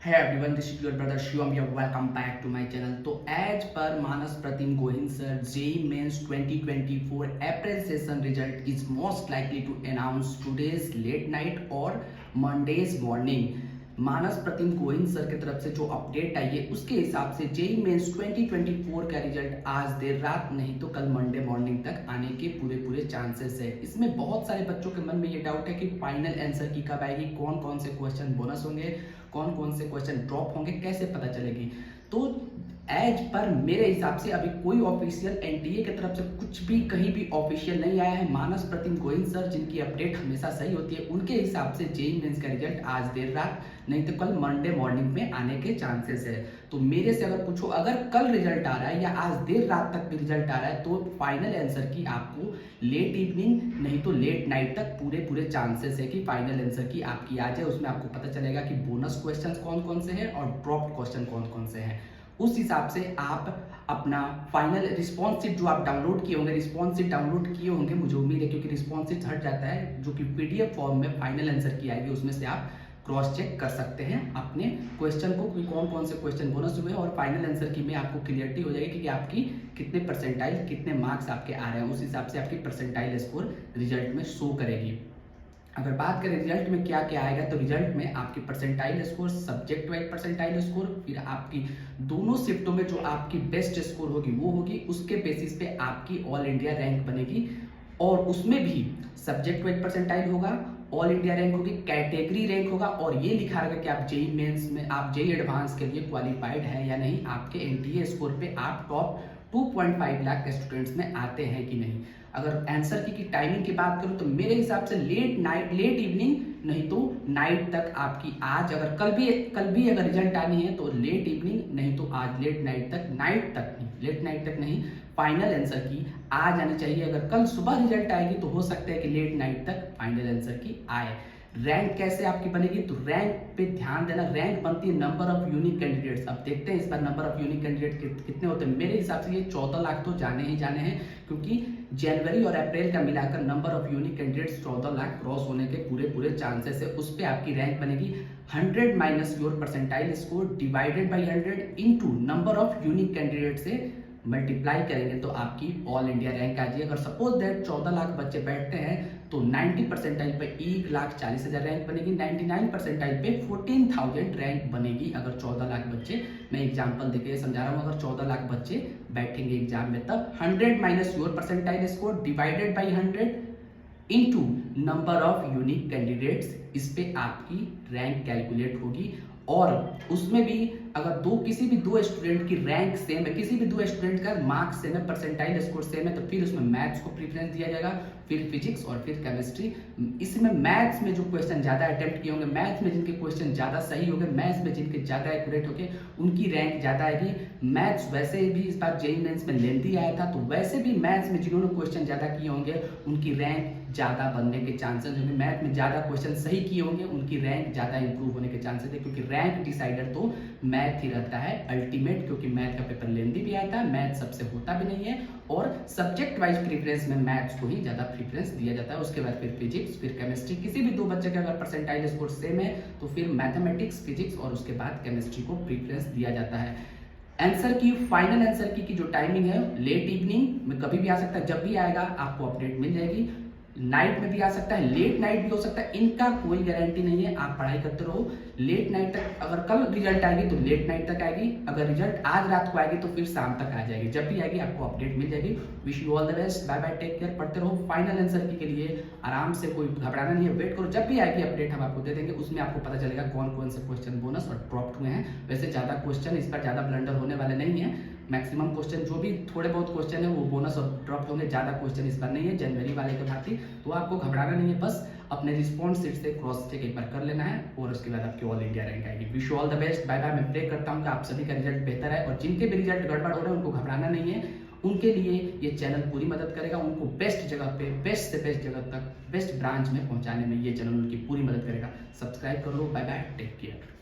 Hey everyone, this is your brother Shivam here. Welcome back to my channel. तो as पर मानस प्रतिम Gohil sir, JEE Mains 2024 April session result is most likely to announce today's late night or Monday's morning. Manas Pratim Gohil sir की तरफ से जो update आई है उसके हिसाब से जेई मेंस 2024 का रिजल्ट आज देर रात नहीं तो कल मंडे मॉर्निंग तक आने के पूरे चांसेस है। इसमें बहुत सारे बच्चों के मन में ये डाउट है कि फाइनल आंसर की कब आएगी, कौन कौन से क्वेश्चन बोनस होंगे, कौन कौन से क्वेश्चन ड्रॉप होंगे, कैसे पता चलेगी। तो एज पर मेरे हिसाब से अभी कोई ऑफिशियल एनटीए की तरफ से कुछ भी कहीं भी ऑफिशियल नहीं आया है। मानस प्रतिम गोहिल सर जिनकी अपडेट हमेशा सही होती है उनके हिसाब से जेई मेंस का रिजल्ट आज देर रात नहीं तो कल मंडे मॉर्निंग में आने के चांसेस है। तो मेरे से अगर पूछो अगर कल रिजल्ट आ रहा है या आज देर रात तक भी रिजल्ट आ रहा है तो फाइनल आंसर की आपको लेट इवनिंग नहीं तो लेट नाइट तक पूरे चांसेस है कि फाइनल आंसर की आपकी आ जाए। उसमें आपको पता चलेगा कि बोनस क्वेश्चन कौन कौन से हैं और ड्रॉप क्वेश्चन कौन कौन से हैं। उस हिसाब से आप अपना फाइनल रिस्पॉन्स शीट जो आप डाउनलोड किए होंगे, रिस्पॉन्स शीट डाउनलोड किए होंगे मुझे उम्मीद है, क्योंकि रिस्पॉन्स शीट हट जाता है जो कि पीडीएफ फॉर्म में फाइनल आंसर की आएगी, उसमें से आप क्रॉस चेक कर सकते हैं अपने क्वेश्चन को कि कौन कौन से क्वेश्चन बोनस हुए और फाइनल आंसर की में आपको क्लियरिटी हो जाएगी कि आपकी कितने परसेंटाइल कितने मार्क्स आपके आ रहे हैं। उस हिसाब से आपकी परसेंटाइल स्कोर रिजल्ट में शो करेगी। अगर बात करें रिजल्ट में क्या क्या आएगा तो रिजल्ट में आपकी percentile score, subject wise percentile score, फिर आपकी दोनों शिफ्टों में जो आपकी बेस्ट स्कोर होगी वो होगी, उसके बेसिस पे आपकी ऑल इंडिया रैंक बनेगी और उसमें भी सब्जेक्ट वाइज परसेंटाइल होगा, ऑल इंडिया रैंक होगी, कैटेगरी रैंक होगा और ये लिखा रहेगा कि आप जेई मेंस में आप जेई एडवांस के लिए क्वालिफाइड हैं या नहीं, आपके एनटीए स्कोर पे आप टॉप 2.5 लाख के स्टूडेंट्स में आते हैं कि नहीं। अगर आंसर की टाइमिंग की बात करूं तो मेरे हिसाब से लेट इवनिंग नहीं तो नाइट तक आपकी आज अगर कल भी अगर रिजल्ट आनी है तो लेट इवनिंग नहीं तो आज लेट नाइट तक, लेट नाइट तक नहीं, फाइनल आंसर की आज आनी चाहिए। अगर कल सुबह रिजल्ट आएगी तो हो सकता है कि लेट नाइट तक फाइनल आंसर की आए। रैंक कैसे आपकी बनेगी तो रैंक पे ध्यान देना, रैंक बनती है नंबर ऑफ यूनिक कैंडिडेट्स। अब देखते हैं इस बार नंबर ऑफ यूनिक कैंडिडेट कितने होते हैं। मेरे हिसाब से ये 14 लाख तो जाने ही जाने हैं, क्योंकि जनवरी और अप्रैल का मिलाकर number of unique candidates 14 lakh cross होने के पूरे चांसेस है। उस पर आपकी रैंक बनेगी 100 minus your percentile score divided by 100 into number of unique candidate से मल्टीप्लाई करेंगे तो आपकी ऑल इंडिया रैंक आ जाएगी। अगर सपोज दैट 14 लाख बच्चे बैठते हैं तो 90 परसेंटाइल पे 1,40,000 रैंक बनेगी, 99 परसेंटाइल पे 14,000 रैंक बनेगी। अगर 14 लाख बच्चे, मैं एग्जांपल देके समझा रहा हूँ, अगर 14 लाख बच्चे बैठेंगे एग्जाम में तब 100 minus your percentile score divided by 100 into number of unique candidates, इस पे आपकी रैंक कैलकुलेट होगी। और उसमें भी अगर किसी भी दो स्टूडेंट की रैंक सेम है, किसी भी दो स्टूडेंट का मार्क्स सेम है, परसेंटाइल स्कोर सेम है, तो फिर उसमें मैथ्स को प्रीफरेंस दिया जाएगा, फिर फिजिक्स और फिर केमिस्ट्री। इसमें मैथ्स में जो क्वेश्चन ज्यादा अटेम्प्ट किए होंगे, मैथ्स में जिनके क्वेश्चन ज्यादा सही होंगे, मैथ्स में जिनके ज्यादा एक्यूरेट होंगे उनकी रैंक ज्यादा आएगी। मैथ्स वैसे भी इस बार जेईई मेंस में लेंथी आया था तो वैसे भी मैथ्स में जिन्होंने क्वेश्चन ज्यादा किए होंगे उनकी रैंक ज्यादा बनने के चांसेस होंगे। मैथ में ज्यादा क्वेश्चन सही किए होंगे उनकी रैंक ज्यादा इंप्रूव होने के चांसेस है, क्योंकि रैंक डिसाइडर तो मैथ ही रहता है अल्टीमेट, क्योंकि मैथ का पेपर लेंथी भी आता है, मैथ सबसे होता भी नहीं है और सब्जेक्ट वाइज प्रीफरेंस में मैथ्स को ही ज्यादा प्रीफरेंस दिया जाता है। उसके बाद फिर फिजिक्स, फिर केमिस्ट्री। किसी भी दो बच्चे का अगर परसेंटाइल स्कोर सेम है तो फिर मैथमेटिक्स, फिजिक्स और उसके बाद केमिस्ट्री को प्रीफरेंस दिया जाता है। आंसर की फाइनल आंसर की जो टाइमिंग है लेट इवनिंग में कभी भी आ सकता है, जब भी आएगा आपको अपडेट मिल जाएगी। नाइट में भी आ सकता है, लेट नाइट भी हो सकता है, इनका कोई गारंटी नहीं है। आप पढ़ाई करते रहो, लेट नाइट तक अगर कल रिजल्ट आएगी तो लेट नाइट तक आएगी, अगर रिजल्ट आज रात को आएगी तो फिर शाम तक आ जाएगी। जब भी आएगी आपको अपडेट मिल जाएगी। Wish you all the best, bye bye, take care, पढ़ते रहो। फाइनल आंसर की के लिए आराम से, कोई घबराना नहीं है, वेट करो, जब भी आएगी अपडेट हम आपको दे देंगे। उसमें आपको पता चलेगा कौन कौन से क्वेश्चन बोनस और ड्रॉप हुए हैं। वैसे ज्यादा क्वेश्चन इस पर ज्यादा ब्लंडर होने वाले नहीं है, मैक्सिमम क्वेश्चन जो भी थोड़े बहुत क्वेश्चन है वो बोनस और ड्रॉप होंगे, ज्यादा क्वेश्चन इस बार नहीं है जनवरी वाले के भांति। तो आपको घबराना नहीं है, बस अपने रिस्पॉन्स शीट से क्रॉस चेक एक बार कर लेना है और उसके बाद आपकी ऑल इंडिया रैंक आएगी। Wish you all the best, bye bye. मैं प्रे करता हूँ कि आप सभी का रिजल्ट बेहतर है और जिनके भी रिजल्ट गड़बड़ हो रहे हैं उनको घबराना नहीं है, उनके लिए ये चैनल पूरी मदद करेगा, उनको बेस्ट जगह पे, बेस्ट से बेस्ट जगह तक, बेस्ट ब्रांच में पहुंचाने में ये चैनल उनकी पूरी मदद करेगा। सब्सक्राइब कर लो, बाय बाय, टेक केयर।